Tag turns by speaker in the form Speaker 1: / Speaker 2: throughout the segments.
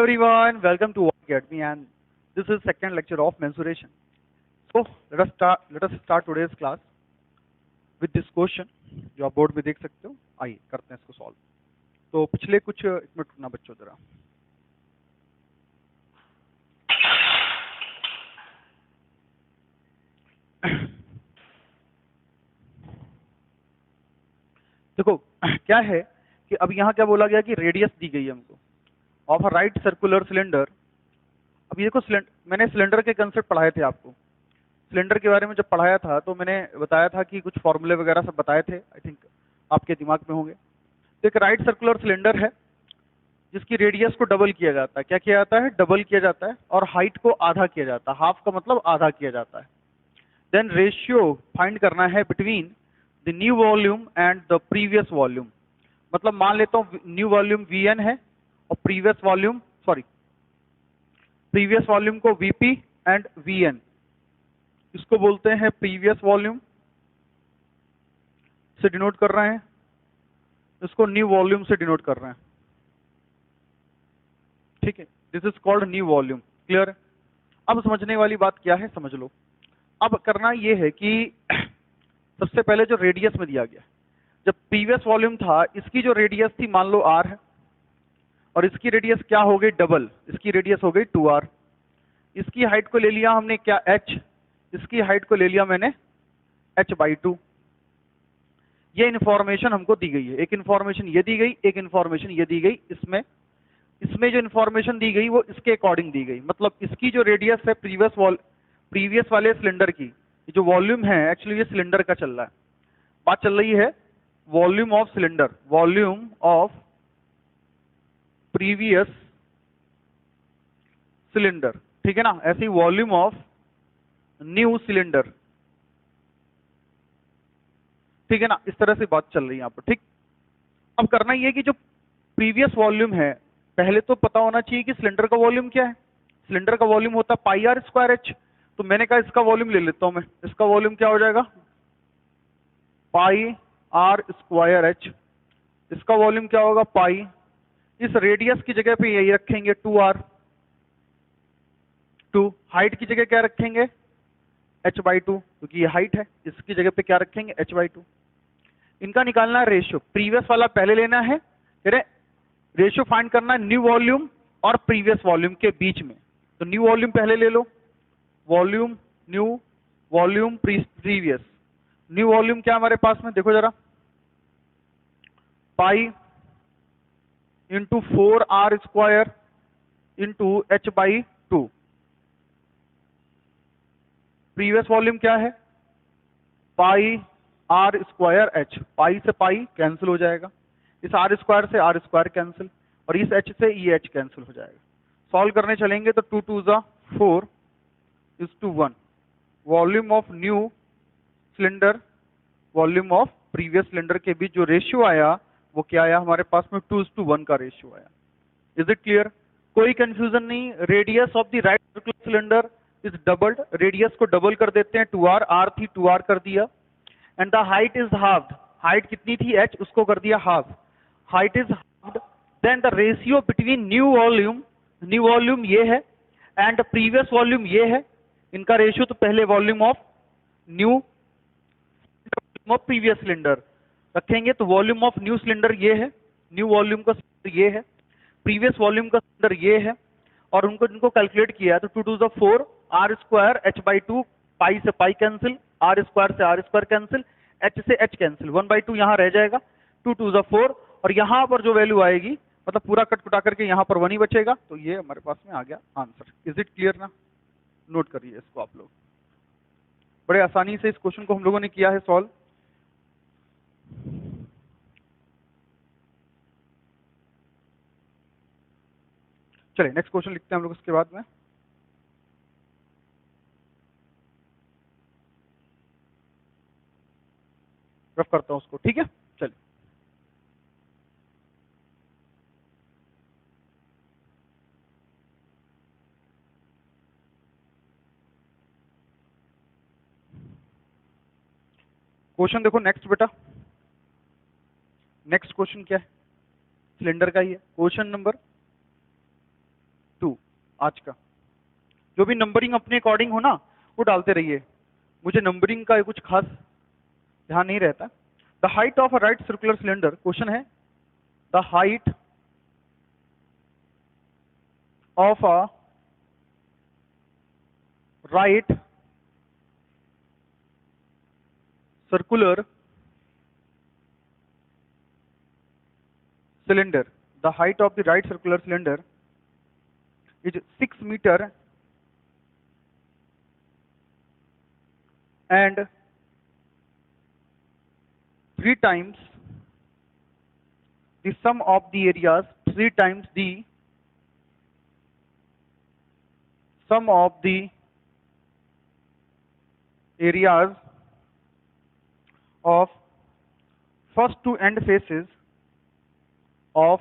Speaker 1: everyone, welcome to Academy, and this is second lecture of mensuration. So let us start today's class with this question जो आप board में देख सकते हो. आइए करते हैं इसको सॉल्व. तो पिछले कुछ एक मिनट रुकना बच्चों जरा. देखो क्या है कि अब यहाँ क्या बोला गया कि रेडियस दी गई है हमको of a right circular cylinder. अब ये देखो मैंने सिलेंडर के कंसेप्ट पढ़ाए थे आपको. सिलेंडर के बारे में जब पढ़ाया था तो मैंने बताया था कि कुछ फॉर्मूले वगैरह सब बताए थे. आई थिंक आपके दिमाग में होंगे. तो एक राइट सर्कुलर सिलेंडर है जिसकी रेडियस को डबल किया जाता है. क्या किया जाता है? डबल किया जाता है. और हाइट को आधा किया जाता है. हाफ का मतलब आधा किया जाता है. देन रेशियो फाइंड करना है between the new volume and the previous volume. मतलब मान लेता हूँ न्यू वॉल्यूम Vn है और प्रीवियस वॉल्यूम को Vp एंड Vn. इसको बोलते हैं प्रीवियस वॉल्यूम से डिनोट कर रहे हैं, इसको न्यू वॉल्यूम से डिनोट कर रहे हैं. ठीक है, this is called new volume. Clear? अब समझने वाली बात क्या है समझ लो. अब करना ये है कि सबसे पहले जो रेडियस में दिया गया, जब प्रीवियस वॉल्यूम था इसकी जो रेडियस थी मान लो r है और इसकी रेडियस क्या हो गई? डबल. इसकी रेडियस हो गई 2r. इसकी हाइट को ले लिया हमने क्या? h. इसकी हाइट को ले लिया मैंने h/2. ये इन्फॉर्मेशन हमको दी गई है. एक इन्फॉर्मेशन ये दी गई, एक इन्फॉर्मेशन ये दी गई. इसमें जो इन्फॉर्मेशन दी गई वो इसके अकॉर्डिंग दी गई. मतलब इसकी जो रेडियस है प्रीवियस वाले सिलेंडर की, जो वॉल्यूम है एक्चुअली ये सिलेंडर का चल रहा है. बात चल रही है volume of cylinder, volume of previous cylinder. ठीक है ना? ऐसी वॉल्यूम ऑफ न्यू सिलेंडर. ठीक है ना? इस तरह से बात चल रही है यहाँ पर. ठीक. अब करना ये कि जो प्रीवियस वॉल्यूम है, पहले तो पता होना चाहिए कि सिलेंडर का वॉल्यूम क्या है. सिलेंडर का वॉल्यूम होता है πr²h. तो मैंने कहा इसका वॉल्यूम ले लेता हूं मैं. इसका वॉल्यूम क्या हो जाएगा? πr²h. इसका वॉल्यूम क्या होगा? पाई. इस रेडियस की जगह पे यही रखेंगे 2r. 2. हाइट की जगह क्या रखेंगे? h/2, क्योंकि ये हाइट है. इसकी जगह पे क्या रखेंगे? h/2. इनका निकालना है रेशियो. प्रीवियस वाला पहले लेना है, फिर रेशियो फाइंड करना है न्यू वॉल्यूम और प्रीवियस वॉल्यूम के बीच में. तो न्यू वॉल्यूम पहले ले लो. Volume new, volume previous. New volume क्या हमारे पास में देखो जरा, pi into 4r² into h/2. Previous volume क्या है? πr²h. पाई से पाई कैंसिल हो जाएगा. इस r² से r² कैंसिल और इस h से ये h कैंसिल हो जाएगा. सॉल्व करने चलेंगे तो 2 2 जा 4 is to 1. Volume of new cylinder, volume of previous cylinder के बीच जो रेशियो आया वो क्या आया हमारे पास में? 2:1 का रेशियो आया. Is it clear? कोई कंफ्यूजन नहीं. Radius of the right circular cylinder is doubled. Radius को डबल कर देते हैं. 2r, r थी 2r कर दिया. And the height is halved. Height कितनी थी? h, उसको कर दिया half. Height is halved. Then the ratio between new volume ये है एंड प्रीवियस वॉल्यूम ये है. इनका रेशियो तो पहले volume of new of previous cylinder रखेंगे तो वॉल्यूम ऑफ न्यू सिलेंडर ये है, न्यू वॉल्यूम का सिलेंडर ये है, प्रीवियस वॉल्यूम का सिलेंडर ये है. और इनको कैलकुलेट किया तो 2 2 जा 4 r² h/2. पाई से पाई कैंसिल, r² से r² कैंसिल, h से h कैंसिल. 1/2 यहाँ रह जाएगा. 2 2 जा 4 और यहाँ पर जो वैल्यू आएगी मतलब पूरा कट कुटा करके यहाँ पर 1 ही बचेगा. तो ये हमारे पास में आ गया आंसर. इज इट क्लियर ना? नोट करिए इसको आप लोग. बड़े आसानी से इस क्वेश्चन को हम लोगों ने किया है सॉल्व. चलिए नेक्स्ट क्वेश्चन लिखते हैं हम लोग इसके बाद में. रफ करता हूं उसको. ठीक है, चलिए. क्वेश्चन देखो नेक्स्ट बेटा. नेक्स्ट क्वेश्चन क्या है? सिलेंडर का ही है. क्वेश्चन नंबर आज का। जो भी नंबरिंग अपने अकॉर्डिंग हो ना वो डालते रहिए, मुझे नंबरिंग का कुछ खास ध्यान नहीं रहता। The height of a right circular cylinder, question है the height of a right circular cylinder. The height of the right circular cylinder is 6 meter and 3 times the sum of the areas, 3 times the sum of the areas of first two end faces of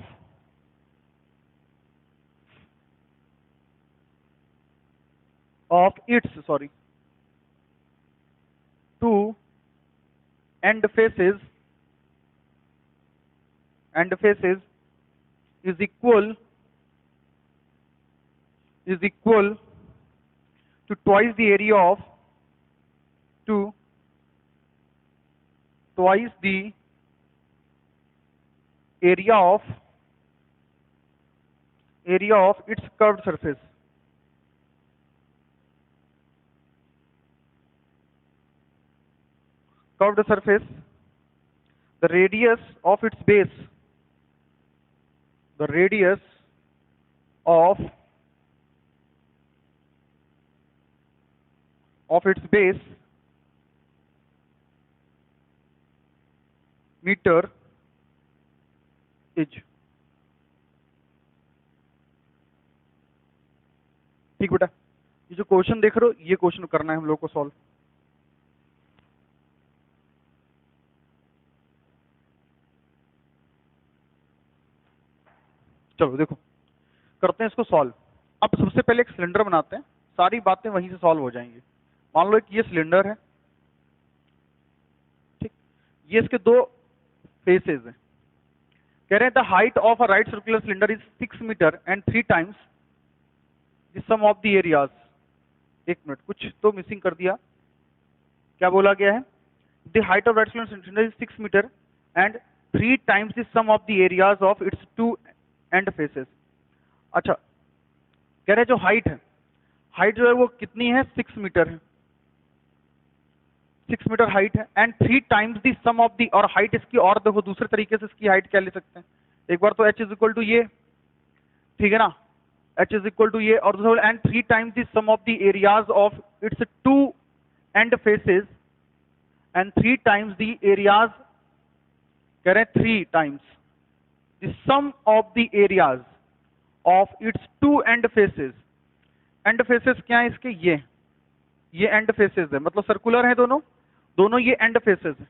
Speaker 1: its two end faces is equal to twice the area of its curved surface. The radius of its base, meter is। ठीक बेटा, ये जो question देख रहे हो ये question करना है हम लोग को सॉल्व। चलो देखो करते हैं इसको सॉल्व। अब सबसे पहले एक सिलेंडर बनाते हैं, सारी बातें वहीं से सॉल्व हो जाएंगी। मान लो एक ये सिलेंडर है, ठीक, ये इसके दो फेसेस हैं। कह रहे हैं the height of a right circular cylinder is 6 metre and 3 times the sum of the areas. एक मिनट, कुछ तो मिसिंग कर दिया। क्या बोला गया है? The height of right circular cylinder is 6 metre and 3 times the sum of the areas of its two end faces. अच्छा, कह रहे हैं जो हाइट है, हाइट जो है वो कितनी है? 6 मीटर है, 6 मीटर हाइट है and 3 times the sum of the, और हाइट इसकी, और देखो दूसरे तरीके से इसकी हाइट क्या ले सकते हैं, एक बार तो h इज इक्वल टू ये, ठीक है ना, h इज इक्वल टू ये, और दूसरा and 3 times the sum of the areas of its two end faces and 3 times the areas, कह रहे हैं 3 times the sum of the areas of its two end faces. End faces क्या है इसके? ये एंड फेसेस है, मतलब circular है दोनों ये एंड फेसेस है।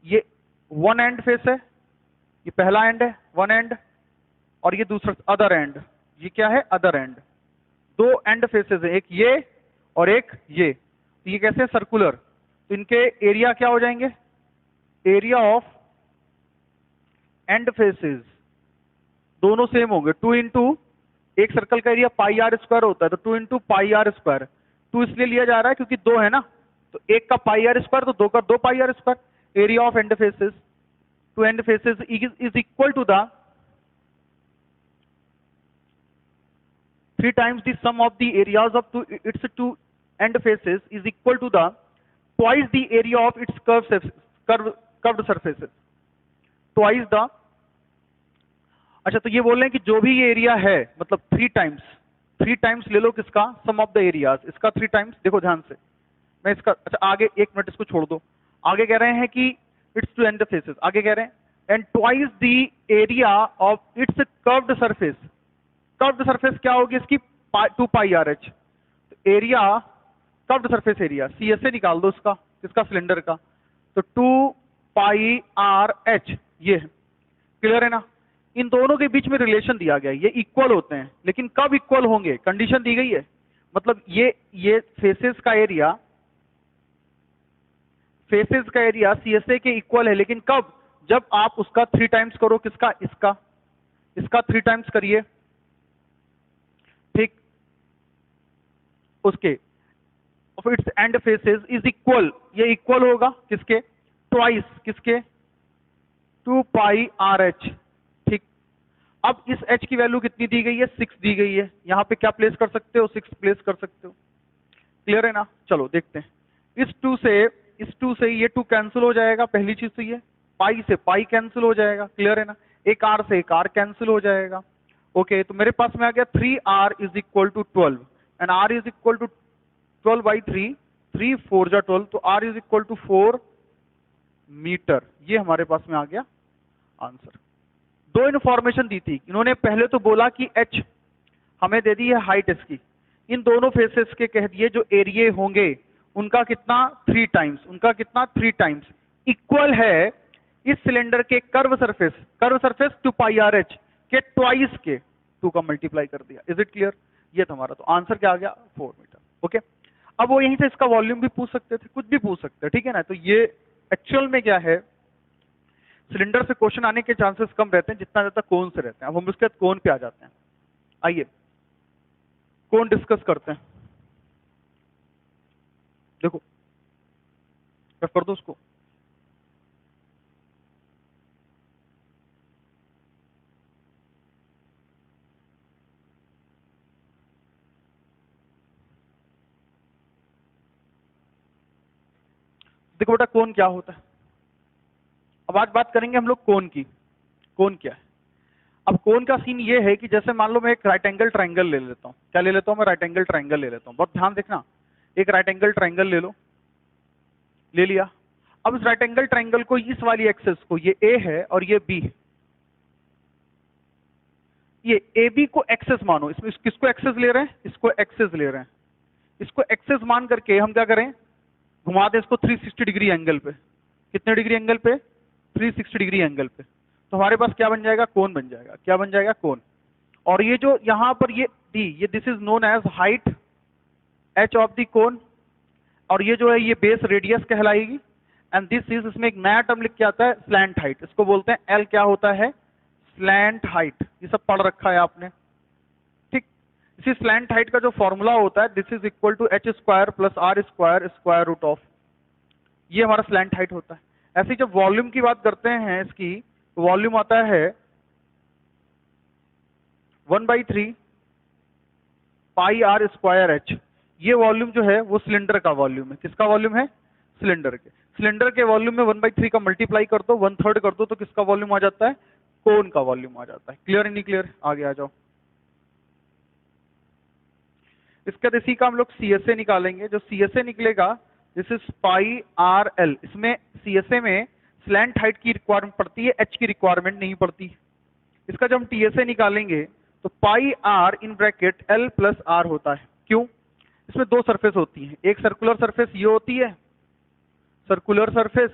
Speaker 1: ये वन एंड फेस है, ये पहला एंड है वन एंड, और ये दूसरा अदर एंड, ये क्या है? Other and. दो एंड फेसेस है, एक ये और एक ये। तो ये कैसे? सर्कुलर। तो इनके एरिया क्या हो जाएंगे? एरिया ऑफ एंड फेसेस दोनों सेम होंगे, 2 इंटू, एक सर्कल का एरिया पाई आर स्क्वायर होता है, तो 2 इंटू पाई आर स्क्वायर। 2 इसलिए लिया जा रहा है क्योंकि 2 है ना, तो एक का पाई आर स्क्वायर तो 2 का 2 pi R square. Area of end faces two end faces is equal to the 3 times the sum of the areas of its two end faces is equal to the twice the area of its curved surfaces, twice the. अच्छा, तो ये बोल रहे हैं कि जो भी ये एरिया है, मतलब 3 टाइम्स ले लो किसका? सम ऑफ द एरियाज, इसका 3 टाइम्स। देखो ध्यान से, मैं इसका, अच्छा आगे एक मिनट इसको छोड़ दो। आगे कह रहे हैं कि इट्स टू एंड फेसेस, आगे कह रहे हैं and twice the area of its curved surface. Curved surface क्या होगी इसकी? 2 pi R H. Area curved surface area C S से निकाल दो इसका, किसका? सिलेंडर का। तो 2 पाई आर एच ये है। क्लियर है ना? इन दोनों के बीच में रिलेशन दिया गया है, ये इक्वल होते हैं, लेकिन कब इक्वल होंगे? कंडीशन दी गई है, मतलब ये फेसेस का एरिया सीएसए के इक्वल है, लेकिन कब? जब आप उसका 3 टाइम्स करो, किसका? इसका 3 टाइम्स करिए, ठीक। उसके of its and faces is equal, ये इक्वल होगा किसके, ट्वाइस किसके, 2 पाई आर एच। ठीक, अब इस h की वैल्यू कितनी दी गई है, 6 दी गई है, यहाँ पे क्या प्लेस कर सकते हो, 6 प्लेस कर सकते हो। क्लियर है ना, चलो देखते हैं। इस 2 से ये 2 कैंसिल हो जाएगा, पहली चीज तो ये, पाई से पाई कैंसिल हो जाएगा, क्लियर है ना, एक r से एक r कैंसिल हो जाएगा। ओके, तो मेरे पास में आ गया 3r is equal to 12 and r is equal to 12 by 3, 3 4 जा 12, तो r is equal to 4 metre. ये हमारे पास में आ गया आंसर। दो इन्फॉर्मेशन दी थी इन्होंने, पहले तो बोला कि h हमें दे दी है हाइट इसकी, इन दोनों फेसेस के कह दिए जो एरिया होंगे उनका कितना 3 टाइम्स, उनका कितना 3 टाइम्स इक्वल है इस सिलेंडर के curve surface 2 pi R H के ट्वाइस के 2 का मल्टीप्लाई कर दिया। इज इट क्लियर, ये था हमारा, तो आंसर क्या आ गया 4 मीटर। ओके, अब वो यहीं से इसका वॉल्यूम भी पूछ सकते थे, कुछ भी पूछ सकते हैं, ठीक है ना। तो ये एक्चुअल में क्या है, सिलेंडर से क्वेश्चन आने के चांसेस कम रहते हैं जितना ज्यादा कोन से रहते हैं। अब हम उसके बाद कोन पे आ जाते हैं। आइए कोन डिस्कस करते हैं। देखो रफ कर दो उसको। देखो बेटा कोन क्या होता है, अब आज बात करेंगे हम लोग कोन की। कोन क्या है, अब कोन का सीन ये है कि जैसे मान लो मैं एक राइट एंगल ट्राइंगल ले लेता हूँ, क्या ले लेता हूँ मैं, राइट एंगल ट्राइंगल ले लेता हूँ। बहुत ध्यान देखना, एक राइट एंगल ट्राइंगल ले लो, ले लिया। अब इस राइट एंगल ट्राइंगल को इस वाली एक्सेस को, ये ए है और ये बी है, ये ए बी को एक्सेस मानो, इसमें किसको एक्सेस ले रहे हैं, इसको एक्सेस ले रहे हैं। इसको एक्सेस मान करके हम क्या करें, घुमा दें इसको 360 डिग्री एंगल पे। कितने डिग्री एंगल पे, 360 डिग्री एंगल पे। तो हमारे पास क्या बन जाएगा, कोन बन जाएगा। क्या बन जाएगा, कोन। और ये जो यहां पर ये डी, ये this is known as height H of the cone, और ये जो है ये बेस रेडियस कहलाएगी। एंड दिस इज, इसमें एक नया टर्म लिख के आता है स्लैंट हाइट, इसको बोलते हैं एल, क्या होता है, स्लैंट हाइट। ये सब पढ़ रखा है आपने, ठीक। इसी स्लैंट हाइट का जो फॉर्मूला होता है, this is equal to H square plus R square square root of, ये हमारा स्लैंट हाइट होता है। ऐसे ही जब वॉल्यूम की बात करते हैं इसकी, वॉल्यूम आता है 1/3 पाई आर स्क्वायर एच। ये वॉल्यूम जो है वो सिलेंडर का वॉल्यूम है। किसका वॉल्यूम है, सिलेंडर के। सिलेंडर के वॉल्यूम में 1/3 का मल्टीप्लाई कर दो, 1/3 कर दो, तो किसका वॉल्यूम आ जाता है, कोन का वॉल्यूम आ जाता है। क्लियर नहीं क्लियर, आगे आ जाओ। इसके बाद इसी का हम लोग सीएसए निकालेंगे। जो सीएसए निकलेगा, this is pi R L. इसमें सीएसए में स्लैंट हाइट की रिक्वायरमेंट पड़ती है, एच की रिक्वायरमेंट नहीं पड़ती। इसका जब हम टीएसए निकालेंगे तो pi R in bracket L plus R होता है। क्यों, इसमें दो सरफेस होती हैं, एक सर्कुलर सरफेस ये होती है सर्कुलर सरफेस,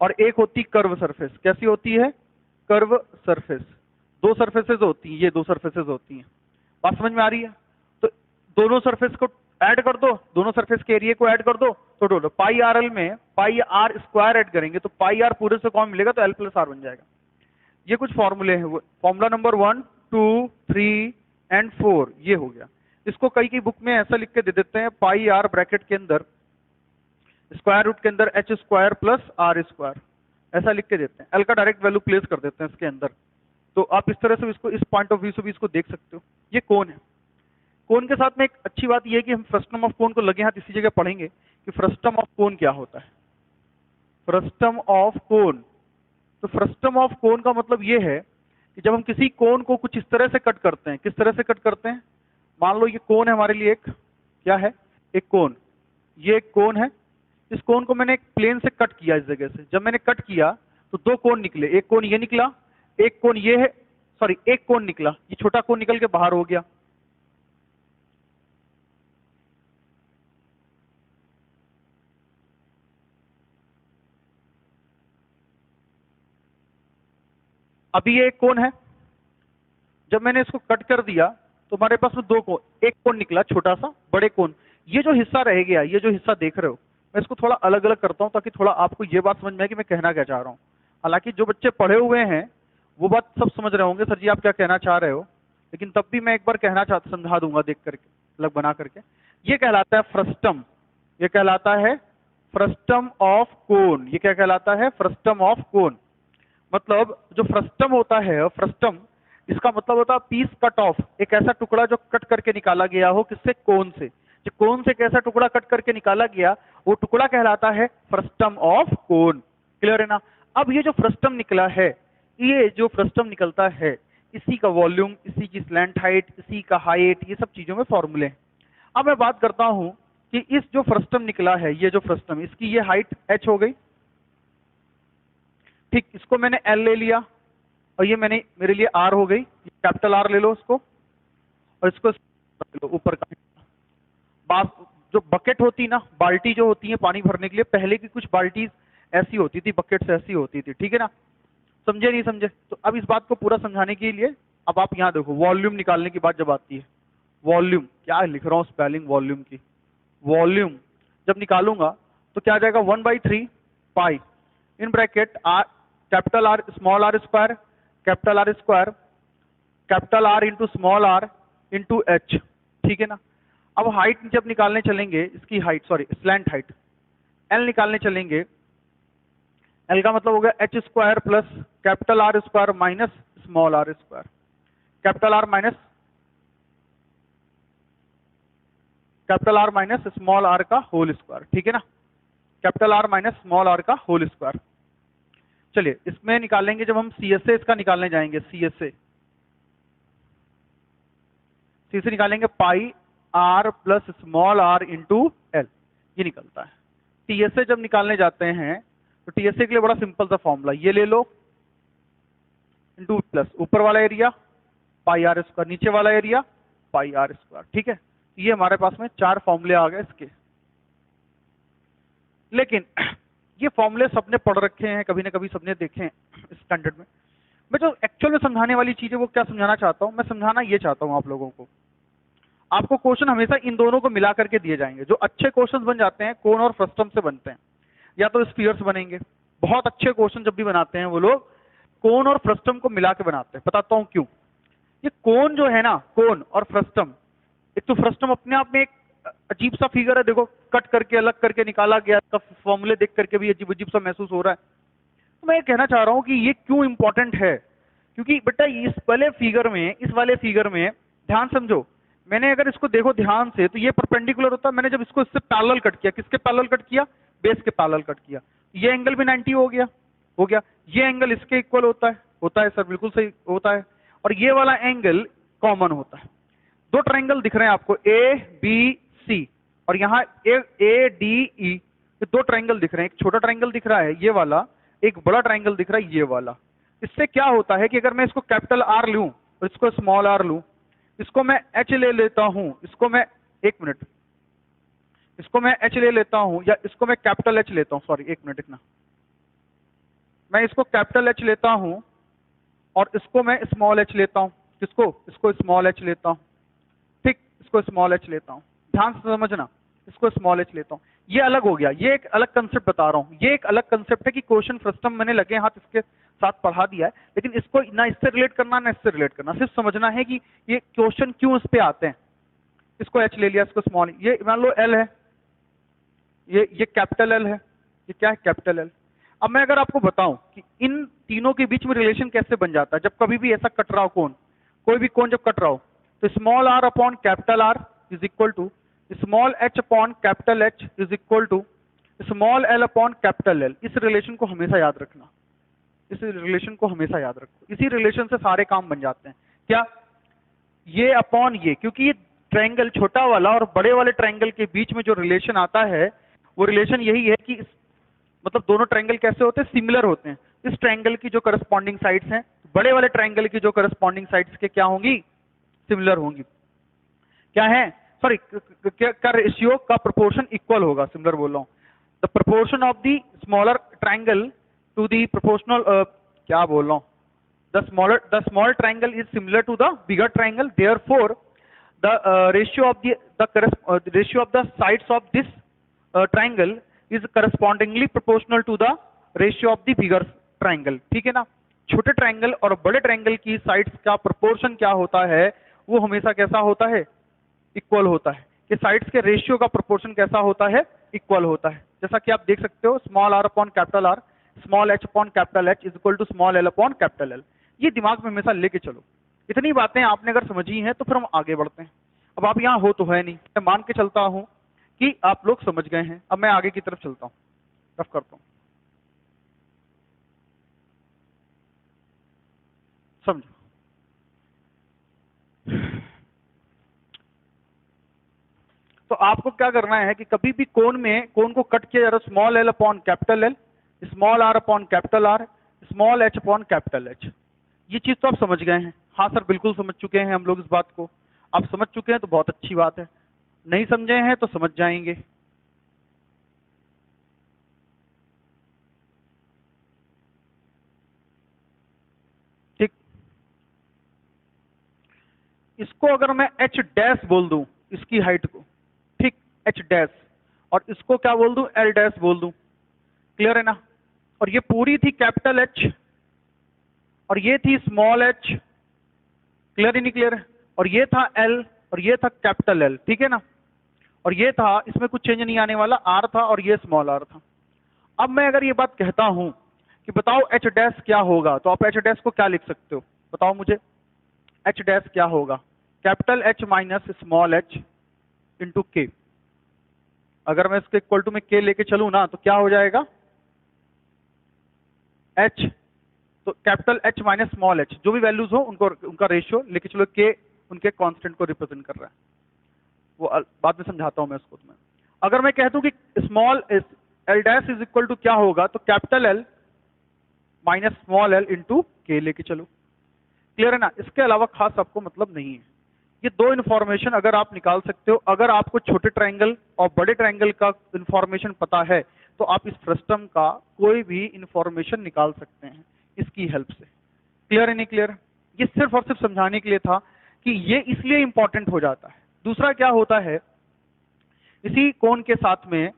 Speaker 1: और एक होती कर्व सरफेस। कैसी होती है, कर्व सरफेस। दो सरफेसेस होती हैं, ये दो सरफेसेस होती हैं। बात समझ में आ रही है। तो दोनों सरफेस को ऐड कर दो, दोनों सरफेस के एरिया को ऐड कर दो, तो डोलो पाई आर एल में पाई आर स्क्वायर ऐड करेंगे तो पाई आर पूरे से कौन मिलेगा, तो एल प्लस आर बन जाएगा। ये कुछ फॉर्मूले हैं, फॉर्मूला नंबर 1, 2, 3 एंड 4 ये हो गया। इसको कई की बुक में ऐसा लिख के दे देते हैं, पाई आर ब्रैकेट के अंदर स्क्वायर रूट के अंदर H square plus R square, ऐसा लिख के देते हैं। एल का डायरेक्ट वैल्यू प्लेस कर देते हैं इसके अंदर। तो आप इस तरह से इसको, इस पॉइंट ऑफ व्यू से भी इसको देख सकते हो। ये कोन है। कोन के साथ में एक अच्छी बात यह है कि हम फ्रस्टम ऑफ कोन को लगे हाथ इसी जगह पढ़ेंगे कि फ्रस्टम ऑफ कोन क्या होता है। फ्रस्टम ऑफ कोन, तो फ्रस्टम ऑफ कोन का मतलब ये है कि जब हम किसी कोन को कुछ इस तरह से कट करते हैं, किस तरह से कट करते हैं, मान लो ये कोन है हमारे लिए, एक क्या है, एक कोन। ये एक कोन है, इस कोन को मैंने एक प्लेन से कट किया इस जगह से। जब मैंने कट किया तो दो कोन निकले, एक कोन ये निकला, एक कोन ये है, सॉरी एक कोन निकला, ये छोटा कोन निकल के बाहर हो गया। अभी ये एक कोन है, जब मैंने इसको कट कर दिया तो हमारे पास में दो कोन, एक कोन निकला छोटा सा, बड़े कोन। ये जो हिस्सा रह गया, ये जो हिस्सा देख रहे हो, मैं इसको थोड़ा अलग अलग करता हूं ताकि थोड़ा आपको ये बात समझ में आए कि मैं कहना क्या चाह रहा हूं। हालांकि जो बच्चे पढ़े हुए हैं वो बात सब समझ रहे होंगे, सर जी आप क्या कहना चाह रहे हो, लेकिन तब भी मैं एक बार कहना चाहता, समझा दूंगा देख करके, अलग बना करके। ये कहलाता है फ्रस्टम, ये कहलाता है फ्रस्टम ऑफ कोन। ये क्या कहलाता है? Frustum of cone. मतलब जो फ्रस्टम होता है, फ्रस्टम, इसका मतलब होता है पीस कट ऑफ, एक ऐसा टुकड़ा जो कट करके निकाला गया हो, किससे? कोन से। जो कोन से एक ऐसा टुकड़ा कट करके निकाला गया, वो टुकड़ा कहलाता है फ्रस्टम ऑफ कोन। क्लियर है ना? अब ये जो फ्रस्टम निकला है, ये जो फ्रस्टम निकलता है, इसी का वॉल्यूम, इसी की स्लैंट हाइट, इसी का हाइट, ये सब चीजों में फॉर्मूले हैं। अब मैं बात करता हूं कि इस जो फ्रस्टम निकला है, ये जो फ्रस्टम, इसकी ये हाइट h हो गई, ठीक। इसको मैंने L ले लिया और ये मैंने मेरे लिए R हो गई, कैपिटल R ले लो उसको, और इसको ऊपर का जो बकेट होती ना, बाल्टी जो होती है पानी भरने के लिए, पहले की कुछ बाल्टी ऐसी होती थी, बकेट्स ऐसी होती थी, ठीक है ना? समझे नहीं समझे? तो अब इस बात को पूरा समझाने के लिए अब आप यहाँ देखो, वॉल्यूम निकालने की बात जब आती है, वॉल्यूम क्या लिख रहा हूँ स्पेलिंग वॉल्यूम की, वॉल्यूम जब निकालूंगा तो क्या आ जाएगा? 1/3 pi in bracket R, capital R small R square, capital R square, capital R into small R into H, ठीक है ना? अब हाइट जब निकालने चलेंगे, इसकी height, sorry slant height, L निकालने चलेंगे, एल का मतलब हो गया H square plus capital R square minus small R square, capital R minus small R का होल स्क्वायर, ठीक है ना? Capital R minus small R का होल स्क्वायर। चलिए इसमें निकालेंगे, जब हम CSA इसका निकालने जाएंगे, CSA निकालेंगे pi R plus small R into L, ये निकलता है। TSA जब निकालने जाते हैं तो TSA के लिए बड़ा सिंपल सा फॉर्मूला, ये ले लो इंटू प्लस ऊपर वाला एरिया पाई आर स्क्वायर, नीचे वाला एरिया पाई आर स्क्वायर, ठीक है? ये हमारे पास में 4 फॉर्मूले आ गए इसके। लेकिन ये फॉर्मूले सबने पढ़ रखे हैं, कभी ना कभी सबने देखे हैं स्टैंडर्ड में। मैं जो एक्चुअल में समझाने वाली चीज है वो क्या समझाना चाहता हूं, मैं समझाना ये चाहता हूं आप लोगों को, आपको क्वेश्चन हमेशा इन दोनों को मिला करके दिए जाएंगे। जो अच्छे क्वेश्चन बन जाते हैं कोन और फ्रस्टम से बनते हैं, या तो स्फीयर्स बनेंगे। बहुत अच्छे क्वेश्चन जब भी बनाते हैं वो लोग कोन और फ्रस्टम को मिला के बनाते हैं। बताता हूं क्यों। ये कोन जो है ना, कोन और फ्रस्टम, एक तो फ्रस्टम अपने आप में एक अजीब सा फिगर है, देखो कट करके अलग करके निकाला गया, इसका फॉर्मूले देख करके भी अजीब अजीब सा महसूस हो रहा है। तो मैं ये कहना चाह रहा हूं कि ये क्यों इंपॉर्टेंट है, क्योंकि बेटा इस वाले फिगर में, इस वाले फिगर में ध्यान समझो, मैंने अगर इसको देखो ध्यान से तो ये परपेंडिकुलर होता है। मैंने जब इसको इससे पैरेलल कट किया, किसके पैरेलल कट किया? बेस के पैरेलल कट किया, ये एंगल भी 90 हो गया, हो गया। ये एंगल इसके इक्वल होता है सर, बिल्कुल सही होता है। और ये वाला एंगल कॉमन होता है। दो ट्रायंगल दिख रहे हैं आपको, ABC, और यहाँ ADE, ये दो ट्रायंगल दिख रहे हैं। एक छोटा ट्रायंगल दिख रहा है ये वाला, एक बड़ा ट्रायंगल दिख रहा है ये वाला। इससे क्या होता है कि अगर मैं इसको कैपिटल R लूं और इसको स्मॉल r लूं, इसको मैं H ले लेता हूं, इसको मैं, एक मिनट, इसको मैं H ले लेता हूं, या इसको मैं कैपिटल H लेता हूं, सॉरी एक मिनट इतना, मैं इसको कैपिटल H लेता हूं और इसको मैं स्मॉल h लेता हूं। किसको? इसको स्मॉल h लेता हूं, ठीक, इसको स्मॉल h लेता हूं, ध्यान से समझना, इसको स्मॉल h लेता हूं। ये अलग हो गया, ये एक अलग कंसेप्ट बता रहा हूं। ये एक अलग कंसेप्ट है कि क्वेश्चन फ्रस्टम मैंने लगे हाथ इसके साथ पढ़ा दिया है, लेकिन इसको ना इससे रिलेट करना ना इससे रिलेट करना, सिर्फ समझना है कि ये क्वेश्चन क्यों इस पे आते हैं। इसको h ले लिया, इसको स्मॉल, ये मान लो L है, ये कैपिटल L है, ये क्या है? Capital L। अब मैं अगर आपको बताऊं कि इन तीनों के बीच में रिलेशन कैसे बन जाता है, जब कभी भी ऐसा कट रहा हो कोण, कोई भी कोण जब कट रहा हो, तो small r upon capital R is equal to small h upon capital H is equal to small l upon capital L। इस रिलेशन को हमेशा याद रखना, इस रिलेशन को हमेशा याद रखो। इसी रिलेशन से सारे काम बन जाते हैं। क्या? ये अपॉन ये, क्योंकि ये ट्रायंगल छोटा वाला और बड़े वाले ट्रायंगल के बीच में जो रिलेशन आता है वो रिलेशन यही है कि मतलब दोनों ट्रायंगल कैसे होते हैं? सिमिलर होते हैं। इस ट्रायंगल की जो करस्पॉन्डिंग साइड्स हैं, बड़े वाले ट्रायंगल की जो करस्पॉन्डिंग साइड्स के क्या होंगी? सिमिलर होंगी। क्या है? सॉरी, का रेशियो का प्रोपोर्शन इक्वल होगा, सिमिलर बोल रहा हूं। The proportion of the smaller triangle to the proportional, क्या बोल रहा हूं, the small triangle is similar to the bigger triangle, therefore the ratio of the sides of this triangle is correspondingly proportional to the ratio of the bigger triangle। ठीक है ना? छोटे triangle और बड़े ट्रायंगल की साइड्स का proportion क्या होता है, वो हमेशा कैसा होता है, इक्वल होता है। कि साइड्स के रेशियो का प्रोपोर्शन कैसा होता है, इक्वल होता है। जैसा कि आप देख सकते हो small r upon capital R, small h upon capital H is equal to small l upon capital L। ये दिमाग में हमेशा लेके चलो। इतनी बातें आपने अगर समझी हैं तो फिर हम आगे बढ़ते हैं। अब आप यहाँ हो तो है नहीं, मैं मान के चलता हूँ कि आप लोग समझ गए हैं। अब मैं आगे की तरफ चलता हूँ, रफ करता हूँ, समझो। तो आपको क्या करना है कि कभी भी कोण में कोण को कट किया जा रहा है small l upon capital L, small are upon capital R, small h upon capital H. ये चीज तो आप समझ गए हैं। हाँ सर बिल्कुल समझ चुके हैं हम लोग इस बात को। आप समझ चुके हैं तो बहुत अच्छी बात है, नहीं समझे हैं तो समझ जाएंगे। ठीक, इसको अगर मैं एच डैश बोल दूं, इसकी हाइट को, ठीक, एच डैश, और इसको क्या बोल दूं, एल डैश बोल दूं। क्लियर है ना। और ये पूरी थी कैपिटल एच और ये थी स्मॉल एच। क्लियर ही नहीं क्लियर है। और ये था एल और ये था कैपिटल एल, ठीक है ना। और ये था, इसमें कुछ चेंज नहीं आने वाला, आर था और ये स्मॉल आर था। अब मैं अगर ये बात कहता हूं कि बताओ एच डैश क्या होगा, तो आप एच डैश को क्या लिख सकते हो, बताओ मुझे। एच डैश क्या होगा, capital H minus small H into के। अगर मैं इसके इक्वल टू में के लेके चलूं ना तो क्या हो जाएगा, एच, तो capital H minus small H, जो भी वैल्यूज हो उनको उनका रेशियो लेके चलो, के उनके कांस्टेंट को रिप्रेजेंट कर रहा है। वो बाद में समझाता हूं मैं उसको तुम्हें। अगर मैं कह दूं कि small l dash is equal to क्या होगा, तो capital L minus small l into के लेके चलो। क्लियर है ना। इसके अलावा खास आपको मतलब नहीं है। ये दो इन्फॉर्मेशन अगर आप निकाल सकते हो, अगर आपको छोटे ट्रायंगल और बड़े ट्रायंगल का इन्फॉर्मेशन पता है तो आप इस फ्रस्टम का कोई भी इन्फॉर्मेशन निकाल सकते हैं इसकी हेल्प से। क्लियर है नहीं क्लियर। ये सिर्फ और सिर्फ समझाने के लिए था कि ये इसलिए इंपॉर्टेंट हो जाता है। दूसरा क्या होता है, इसी कोण के साथ में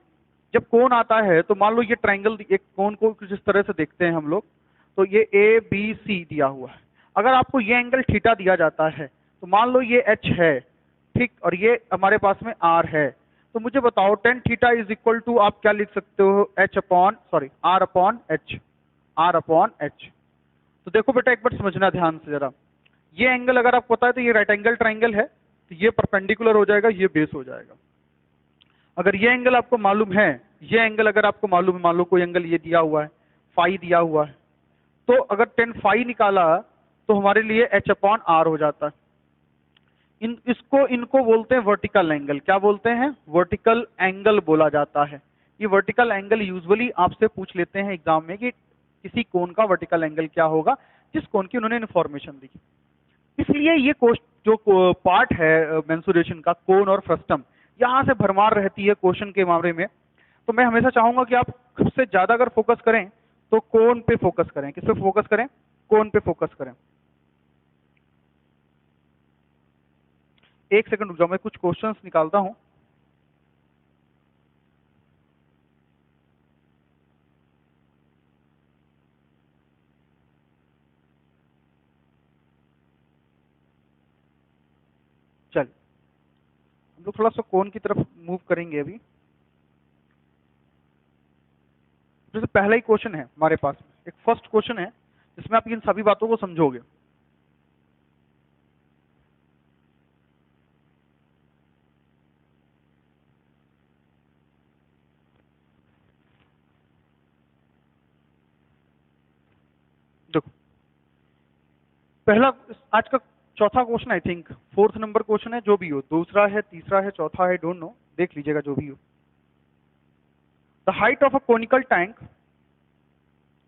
Speaker 1: जब कोण आता है तो मान लो ये ट्रायंगल, एक कोण को कुछ इस तरह से देखते हैं हम लोग, तो ये ए बी सी दिया हुआ है। अगर आपको ये एंगल थीटा दिया जाता है तो मान लो ये एच है, ठीक, और ये हमारे पास में आर है, तो मुझे बताओ tan theta is equal to आप क्या लिख सकते हो, H upon sorry R upon H, R upon H. तो देखो बेटा एक बार समझना ध्यान से जरा, ये एंगल अगर आपको पता है तो ये राइट एंगल ट्रायंगल है, तो ये परपेंडिकुलर हो जाएगा, ये बेस हो जाएगा। अगर ये एंगल आपको मालूम है, ये एंगल अगर आपको मालूम है, मान लो कोई एंगल ये दिया हुआ है, फाई दिया हुआ है, तो अगर 10 फाई निकाला तो हमारे लिए एच अपॉन आर हो जाता है। इनको बोलते हैं वर्टिकल एंगल। क्या बोलते हैं, वर्टिकल एंगल बोला जाता है। ये वर्टिकल एंगल यूजुअली आपसे पूछ लेते हैं एग्जाम में कि किसी कोण का वर्टिकल एंगल क्या होगा, जिस कोण की उन्होंने इन्फॉर्मेशन दी। इसलिए ये जो पार्ट है मेंसुरेशन का, कोण और फ्रस्टम, यहाँ से भरमार रहती है क्वेश्चन के मामले में। तो मैं हमेशा चाहूंगा कि आप सबसे ज्यादा अगर फोकस करें तो कोण पे फोकस करें। किस पे फोकस करें, कोण पे फोकस करें। एक सेकंड रुक जाओ, मैं कुछ क्वेश्चंस निकालता हूं। चल हम लोग थोड़ा सा कोण की तरफ मूव करेंगे अभी। जैसे पहला ही क्वेश्चन है हमारे पास, एक फर्स्ट क्वेश्चन है जिसमें आप इन सभी बातों को समझोगे। देखो पहला, आज का चौथा question, I think fourth number question है, जो भी हो, दूसरा है, तीसरा है, चौथा है, डोंट नो, देख लीजिएगा जो भी हो। The height of a conical tank,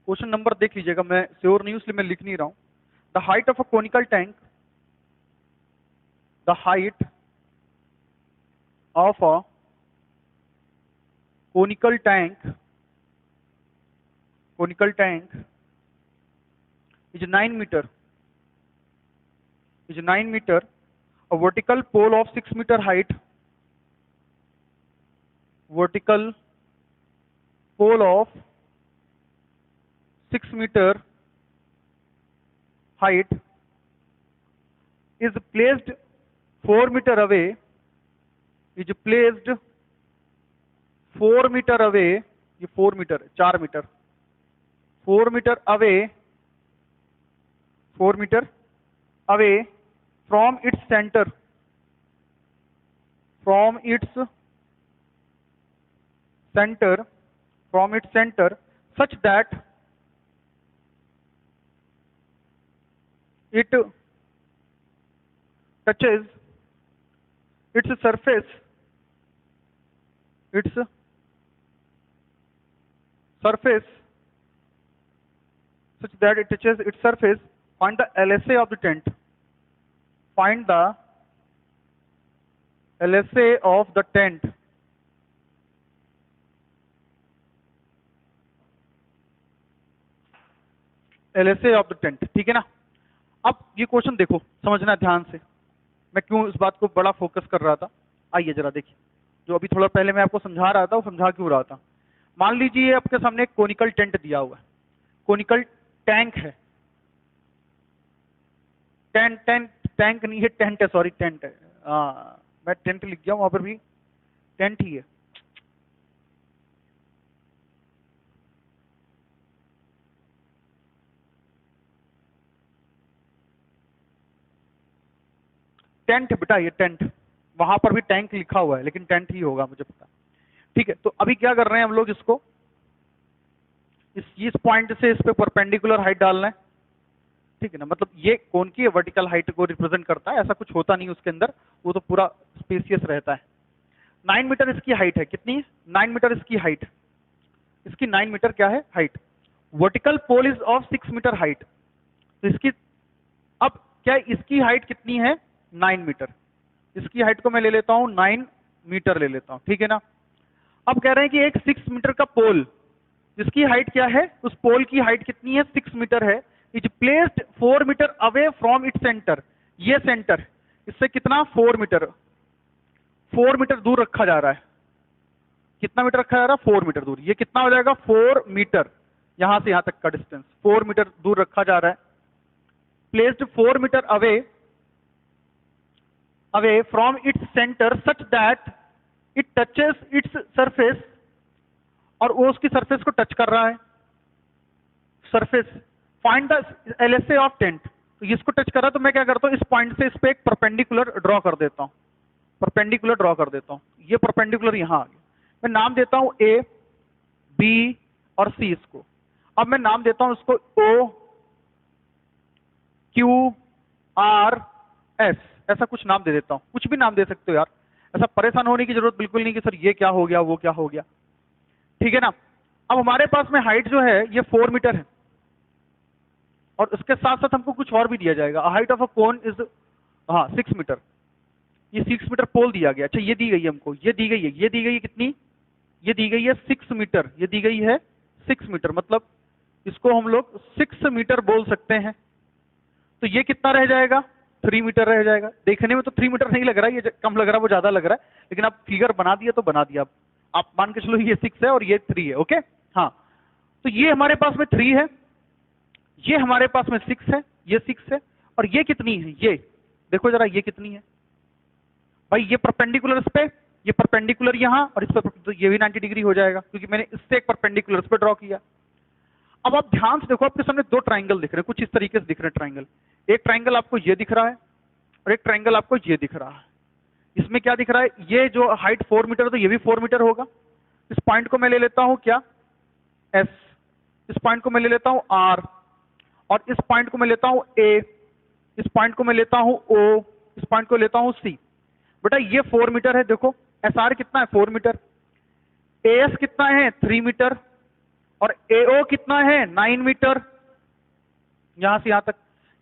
Speaker 1: question number देख लीजिएगा, मैं श्योर नहीं हूं इसलिए मैं लिख नहीं रहा हूं। The height of a conical tank, the height of a conical tank, conical tank is 9 meter, is 9 meter, a vertical pole of 6 meter height, vertical pole of 6 meter height is placed 4 meter away, is placed 4 meter away, ये 4 metre 4 metre 4 metre away, 4 metre away from its center, from its center, from its center, such that it touches its surface, its surface, such that it touches its surface. Find the LSA of the tent. Find the LSA of the tent. LSA of the tent, ठीक है ना। अब ये question देखो, समझना ध्यान से, मैं क्यों इस बात को बड़ा फोकस कर रहा था। आइए जरा देखिए, जो अभी थोड़ा पहले मैं आपको समझा रहा था वो समझा क्यों रहा था। मान लीजिए आपके सामने एक कोनिकल टेंट दिया हुआ है, कोनिकल टैंक है, टैंक नहीं है, टेंट है, सॉरी टेंट है, मैं टेंट लिख गया, वहां पर भी टेंट ही है। टेंट बेटा, ये टेंट, वहां पर भी टैंक लिखा हुआ है लेकिन टेंट ही होगा, मुझे पता। ठीक है, तो अभी क्या कर रहे हैं हम लोग, इसको इस पॉइंट से इस पे परपेंडिकुलर हाइट डालना है, ठीक है ना। मतलब ये कौन की वर्टिकल हाइट को रिप्रेजेंट करता है, ऐसा कुछ होता नहीं उसके अंदर, वो तो पूरा स्पेसियस रहता है। 9 मीटर इसकी हाइट है, कितनी है, 9 मीटर इसकी हाइट, इसकी 9 मीटर क्या है height. Vertical pole is of 6 metre height, तो इसकी, अब क्या इसकी हाइट कितनी है, 9 मीटर, इसकी हाइट को मैं ले लेता हूं 9 मीटर ले लेता हूं, ठीक है ना। अब कह रहे हैं कि एक 6 मीटर का पोल, जिसकी हाइट क्या है, उस पोल की हाइट कितनी है, 6 मीटर है, is placed 4 metre away from it centre, ये सेंटर इससे कितना 4 मीटर, 4 मीटर दूर रखा जा रहा है। कितना मीटर रखा जा रहा है, 4 मीटर दूर। ये कितना हो जाएगा, 4 मीटर, यहां से यहां तक का डिस्टेंस 4 मीटर दूर रखा जा रहा है। Placed 4 metre away from its centre such that it touches its surface, और वो उसकी सरफेस को टच कर रहा है, surface. Find the LSA of tent, तो इसको टच कर रहा है, तो मैं क्या करता हूं, इस पॉइंट से इस पे एक परपेंडिकुलर ड्रॉ कर देता हूं, परपेंडिकुलर ड्रॉ कर देता हूं। ये परपेंडिकुलर यहां आ गया, मैं नाम देता हूं ए, बी और सी इसको। अब मैं नाम देता हूं इसको ओ, क्यू, आर, एस, ऐसा कुछ नाम दे देता हूं, कुछ भी नाम दे सकते हो यार, ऐसा परेशान होने की जरूरत बिल्कुल नहीं कि सर ये क्या हो गया वो क्या हो गया, ठीक है ना। अब हमारे पास में हाइट जो है ये 4 मीटर है, और उसके साथ साथ हमको कुछ और भी दिया जाएगा। Height of a cone is 6 metre, ये 6 मीटर पोल दिया गया। अच्छा ये दी गई है हमको, ये दी गई है, ये दी गई है कितनी, ये दी गई है 6 मीटर, ये दी गई है 6 मीटर, मतलब इसको हम लोग 6 मीटर बोल सकते हैं। तो ये कितना रह जाएगा, 3 मीटर रह जाएगा। देखने में तो 3 मीटर नहीं लग रहा है, ये कम लग रहा है, वो ज्यादा लग रहा है, लेकिन आप फिगर बना दिया तो बना दिया। आप मान के चलो ये 6 है और ये 3 है, ओके। हाँ, तो ये हमारे पास में 3 है, ये हमारे पास में 6 है, ये 6 है, और ये कितनी है, ये देखो जरा, ये कितनी है भाई, ये परपेंडिकुलर इस पे, ये परपेंडिकुलर यहाँ, और इस पर तो ये भी 90 डिग्री हो जाएगा, क्योंकि मैंने इससे एक परपेंडिकुलर इस पे ड्रॉ किया। अब आप ध्यान से देखो, आपके सामने 2 ट्राइंगल दिख रहे हैं, कुछ इस तरीके से दिख रहे हैं ट्राइंगल। एक ट्राइंगल आपको ये दिख रहा है और एक ट्राइंगल आपको ये दिख रहा है। इसमें क्या दिख रहा है, ये जो हाइट 4 मीटर है तो ये भी 4 मीटर होगा। इस पॉइंट को मैं ले लेता हूं क्या, एस, इस पॉइंट को मैं ले लेता हूं आर, और इस पॉइंट को मैं लेता हूं ए, इस पॉइंट को मैं लेता हूं ओ, इस पॉइंट को लेता हूं सी। बेटा ये 4 मीटर है, देखो एस आर कितना है, 4 मीटर, ए एस कितना है 3 मीटर, और एओ कितना है 9 मीटर, यहां से यहां तक।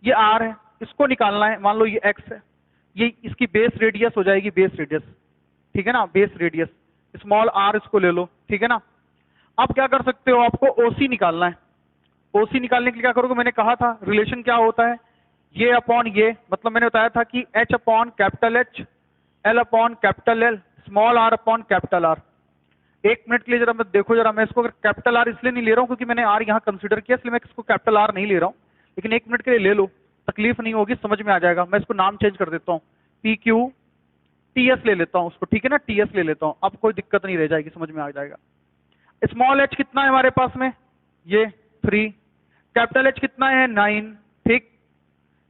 Speaker 1: ये आर है, इसको निकालना है, मान लो ये एक्स है, ये इसकी बेस रेडियस हो जाएगी, बेस रेडियस, ठीक है ना, बेस रेडियस, स्मॉल आर इसको ले लो, ठीक है ना। अब क्या कर सकते हो, आपको ओसी निकालना है। ओसी निकालने के लिए क्या करोगे, मैंने कहा था रिलेशन क्या होता है, ये अपॉन ये, मतलब मैंने बताया था कि H upon capital H, L upon capital L, small are upon capital R. एक मिनट के लिए जरा मैं देखो, जरा मैं इसको कैपिटल आर इसलिए नहीं ले रहा हूं क्योंकि मैंने आर यहां कंसीडर किया, इसलिए मैं इसको कैपिटल आर नहीं ले रहा हूं, लेकिन एक मिनट के लिए ले लो। तकलीफ नहीं होगी, समझ में आ जाएगा। मैं इसको नाम चेंज कर देता हूँ, पी क्यू टी एस ले लेता हूँ उसको, ठीक है ना, टी एस ले लेता हूँ, अब कोई दिक्कत नहीं रह जाएगी, समझ में आ जाएगा। स्मॉल एच कितना है हमारे पास में, ये 3, कैपिटल एच कितना है 9, ठीक।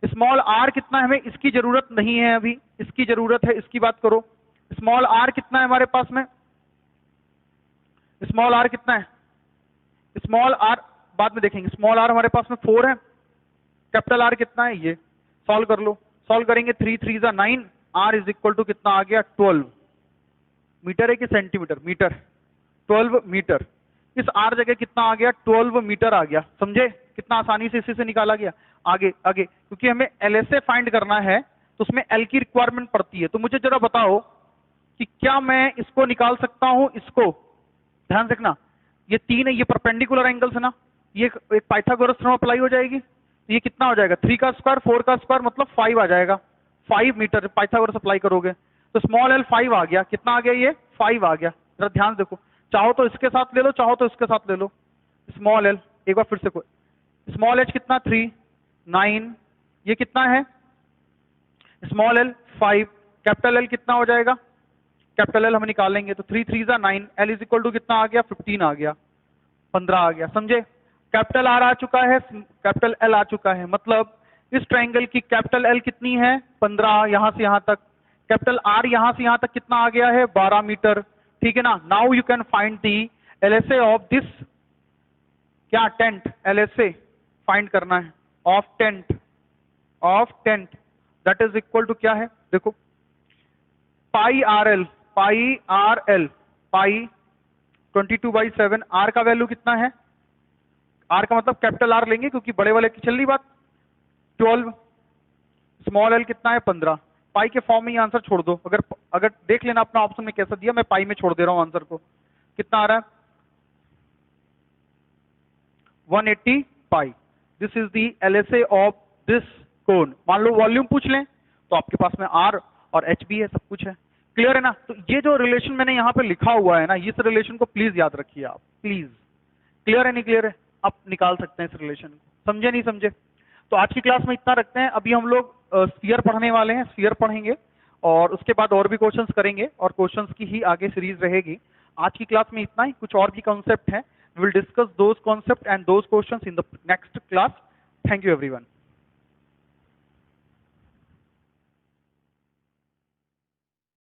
Speaker 1: स्मॉल आर कितना है, हमें इसकी जरूरत नहीं है अभी, इसकी जरूरत है, इसकी बात करो। स्मॉल आर कितना है हमारे पास में, स्मॉल आर कितना है, स्मॉल आर बाद में देखेंगे। स्मॉल आर हमारे पास में 4 है, कैपिटल आर कितना है, ये सॉल्व कर लो। सॉल्व करेंगे 3 3 जा 9, आर इज इक्वल टू कितना आ गया 12 मीटर है कि सेंटीमीटर, मीटर, 12 मीटर। इस आर जगह कितना आ गया 12 मीटर आ गया, समझे कितना आसानी से इसी से निकाला गया। आगे आगे क्योंकि हमें एलएसए फाइंड करना है तो उसमें एल की रिक्वायरमेंट पड़ती है, तो मुझे जरा बताओ कि क्या मैं इसको निकाल सकता हूं, इसको ध्यान रखना, ये 3 है, ये परपेंडिकुलर एंगल्स है ना, ये एक पाइथागोरस थ्योरम अप्लाई हो जाएगी, तो ये कितना हो जाएगा 3 का स्क्वायर 4 का स्क्वायर मतलब 5 आ जाएगा, 5 मीटर पाइथागोरस अप्लाई करोगे तो स्मॉल एल 5 आ गया, कितना आ गया ये 5 आ गया। जरा ध्यान देखो, चाहो तो इसके साथ ले लो, चाहो तो इसके साथ ले लो। स्मॉल एल एक बार फिर से, कोई स्मॉल एच कितना 3 9, ये कितना है स्मॉल एल 5, कैपिटल एल कितना हो जाएगा, कैपिटल एल हम निकालेंगे तो 3 3 जा 9, एल इज इक्वल टू कितना आ गया 15 आ गया, 15 आ गया, समझे। कैपिटल आर आ चुका है, कैपिटल एल आ चुका है, मतलब इस ट्रायंगल की कैपिटल एल कितनी है 15, यहां से यहां तक, कैपिटल आर यहां से यहां तक कितना आ गया है 12 मीटर, ठीक है ना। Now you can find the LSA of this, क्या टेंट, एलएसए फाइंड करना है of tent, of tent that is equal to क्या है, देखो pi R L, pi R L, pi 22/7, R का वैल्यू कितना है, आर का मतलब कैपिटल आर लेंगे क्योंकि बड़े वाले की चल रही बात, 12, स्मॉल एल कितना है 15, पाई के फॉर्म में ही आंसर छोड़ दो, अगर अगर देख लेना अपना ऑप्शन में कैसा दिया, मैं पाई में छोड़ दे रहा हूं आंसर को, कितना आ रहा है 180 pi. This is the LSA of this cone. मान लो वॉल्यूम पूछ लें तो आपके पास में आर और एच भी है, सब कुछ है, क्लियर है ना। तो ये जो रिलेशन मैंने यहाँ पे लिखा हुआ है ना, इस रिलेशन को प्लीज याद रखिए आप, प्लीज, क्लियर है नहीं क्लियर है, आप निकाल सकते हैं इस रिलेशन को, समझे नहीं समझे। तो आज की क्लास में इतना रखते हैं, अभी हम लोग स्फीयर पढ़ने वाले हैं, स्फीयर पढ़ेंगे और उसके बाद और भी क्वेश्चंस करेंगे और क्वेश्चंस की ही आगे सीरीज रहेगी। आज की क्लास में इतना ही, कुछ और भी कॉन्सेप्ट है, we will discuss those concepts and those questions in the next class. Thank you everyone.